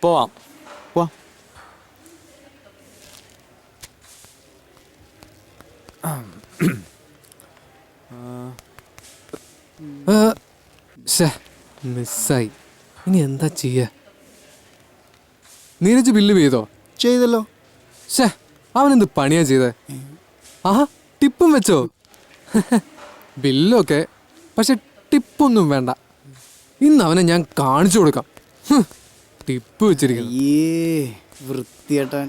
പോവാം. പോവാം. മിസ്സായി. ഇനി എന്താ ചെയ്യ? നീരജ് ബില്ല് ചെയ്തോ? ചെയ്തല്ലോ. അവനെന്ത് പണിയാ ചെയ്തേ? ആഹാ, ടിപ്പും വെച്ചോ? ബില്ലൊക്കെ, പക്ഷെ ടിപ്പൊന്നും വേണ്ട. ഇന്ന് അവനെ ഞാൻ കാണിച്ചു കൊടുക്കാം. ടിപ്പ് വെച്ചിരിക്കുന്നു. വൃത്തിയേട്ടൻ.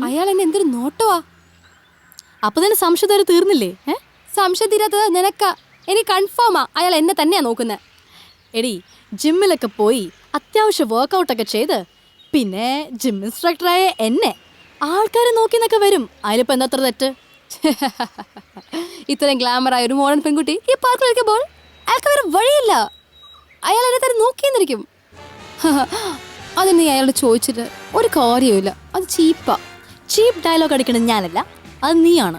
അയാൾ എന്നെ എന്തൊരു നോട്ടവാ. അപ്പൊ തന്നെ സംശയം വരെ തീർന്നില്ലേ? സംശയം തീരാത്തത് നിനക്കാ. എനിക്ക് കൺഫേമാ അയാൾ എന്നെ തന്നെയാ നോക്കുന്നത്. എടി, ജിമ്മിലൊക്കെ പോയി അത്യാവശ്യം വർക്കൗട്ടൊക്കെ ചെയ്ത് പിന്നെ ജിം ഇൻസ്ട്രക്ടറായ എന്നെ ആൾക്കാരെ നോക്കിന്നൊക്കെ വരും. അതിലിപ്പോ എന്താ അത്ര തെറ്റ്? ഇത്രയും ഗ്ലാമറായ ഒരു മോഡേൺ പെൺകുട്ടി ഈ പാർക്കിൽ കളിക്കുമ്പോൾ അയാൾക്ക് വേറെ വഴിയില്ല. അയാൾ എന്നെ തന്നെ നോക്കിയെന്നിരിക്കും. അത് നീ അയാളോട് ചോദിച്ചിട്ട് ഒരു കാര്യവുമില്ല. അത് ചീപ്പാ. ചീപ്പ് ഡയലോഗ് അടിക്കണത് ഞാനല്ല, അത് നീയാണ്.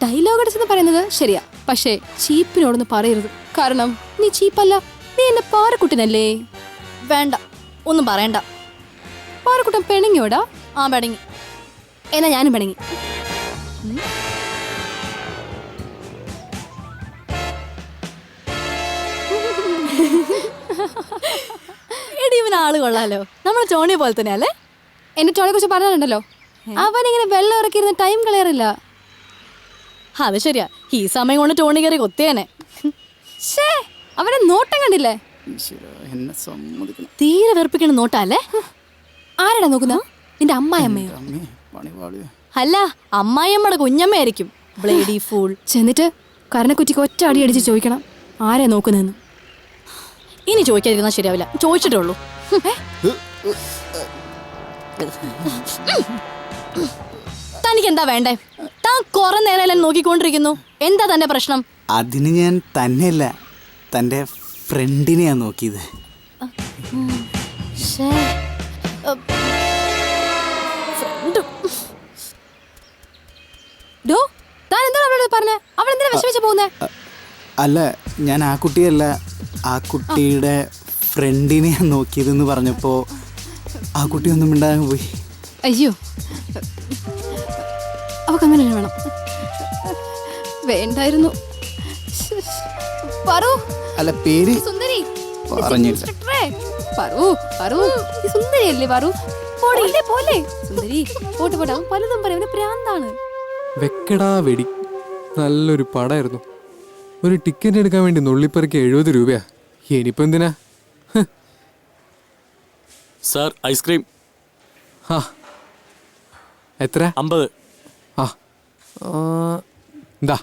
ഡയലോഗ് അടിച്ചെന്ന് പറയുന്നത് ശരിയാ, പക്ഷേ ചീപ്പിനോടൊന്ന് പറയരുത്. കാരണം നീ ചീപ്പല്ല, നീ എന്നെ പാറക്കുട്ടനല്ലേ. വേണ്ട, ഒന്നും പറയണ്ട. പാറക്കുട്ടൻ പെണങ്ങിയോടാ? ആ, പെണങ്ങി. എന്നാ ഞാനും പെണങ്ങി. എടി, ഇവൻ ആള് കൊള്ളാലോ. നമ്മളെ ടോണി പോലെ തന്നെ അല്ലേ? എന്റെ ടോണിയെ കുറിച്ച് പറഞ്ഞിട്ടുണ്ടല്ലോ, അവനിങ്ങനെ വെള്ളം ഇറക്കിയിരുന്ന ടൈം കളയാറില്ല. അത് ശരിയാ, ഈ സമയം കൊണ്ട് ടോണി കയറി കൊത്തിയേനെ. അവനെ നോട്ടം കണ്ടില്ലേ? തീരെ വെറുപ്പിക്കണ നോട്ടല്ലേ? ആരാടാ നോക്കുന്ന? നിന്റെ അമ്മായിയമ്മയോ? അല്ല, അമ്മായിയമ്മയുടെ കുഞ്ഞമ്മയായിരിക്കും. Bloody fool. ചെന്നിട്ട് കരണക്കുറ്റിക്ക് ഒറ്റ അടി അടിച്ച് ചോദിക്കണം ആരാ നോക്കുന്നതെന്ന്. ഇനി ചോദിക്കാതിരുന്നാ ശരിയാവില്ല. ചോദിച്ചിട്ടേ ഉള്ളൂ. തനിക്ക് എന്താ വേണ്ടേ? താൻ കുറെ നേരം നോക്കിക്കൊണ്ടിരിക്കുന്നു. എന്താ തന്റെ പ്രശ്നം? അതിന് ഞാൻ തന്നെയല്ല, തന്റെ ഫ്രണ്ടിനെയാ നോക്കിയത്. അല്ല, ഞാൻ ആ കുട്ടിയല്ല, ആ കുട്ടിയുടെ ഫ്രണ്ടിനെയാ നോക്കിയതെന്ന് പറഞ്ഞപ്പോ ആ കുട്ടി ഒന്നും മിണ്ടാതെ പോയി. അയ്യോ, അവക്ക് അങ്ങനെ വേണം. വേണ്ടായിരുന്നു. അല്ല, പേര് സുന്ദരി പറഞ്ഞില്ല. സുന്ദരിയല്ലേ പറു? പോലെ സുന്ദരി പോട്ടെ പോട്ടെ. അവൻ പലതും പറയും. പ്രാന്താണ്. വെക്കടാ വെടി. നല്ലൊരു പടമായിരുന്നു. ഒരു ടിക്കറ്റ് എടുക്കാൻ വേണ്ടി നുള്ളിപ്പറക്കി 70 രൂപയാ. ഇനിയിപ്പോ എന്തിനാ? Sir, ice cream. എത്ര? 50. എന്താ?